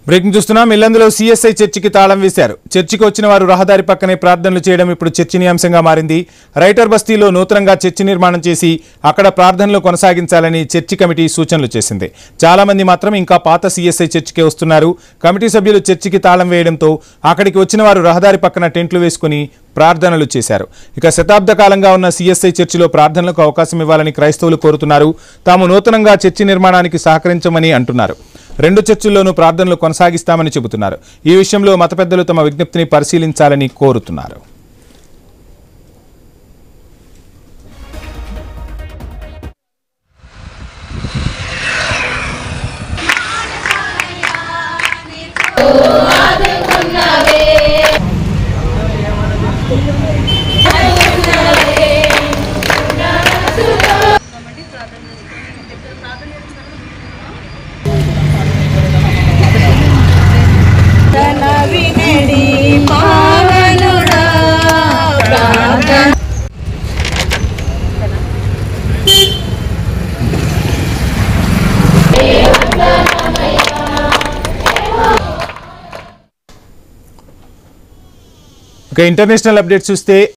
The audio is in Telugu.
బ్రేకింగ్ చూస్తున్నాం. ఇల్లందులో సిఎస్ఐ చర్చికి తాళం వేశారు. చర్చికి వచ్చిన వారు రహదారి పక్కనే ప్రార్థనలు చేయడం ఇప్పుడు చర్చనీయాంశంగా మారింది. రైటర్ బస్తీలో నూతనంగా చర్చి నిర్మాణం చేసి అక్కడ ప్రార్థనలు కొనసాగించాలని చర్చి కమిటీ సూచనలు చేసింది. చాలా మంది మాత్రం ఇంకా పాత సిఎస్ఐ చర్చికే వస్తున్నారు. కమిటీ సభ్యులు చర్చికి తాళం వేయడంతో అక్కడికి వచ్చిన వారు రహదారి పక్కన టెంట్లు వేసుకుని ప్రార్థనలు చేశారు. ఇక శతాబ్ద కాలంగా ఉన్న సిఎస్ఐ చర్చిలో ప్రార్థనలకు అవకాశం ఇవ్వాలని క్రైస్తవులు కోరుతున్నారు. తాము నూతనంగా చర్చి నిర్మాణానికి సహకరించమని అంటున్నారు. 2 చర్చిల్లోనూ ప్రార్థనలు కొనసాగిస్తామని చెబుతున్నారు. ఈ విషయంలో మత పెద్దలు తమ విజ్ఞప్తిని పరిశీలించాలని కోరుతున్నారు. ఇంటర్నేషనల్ అప్డేట్స్ చూస్తే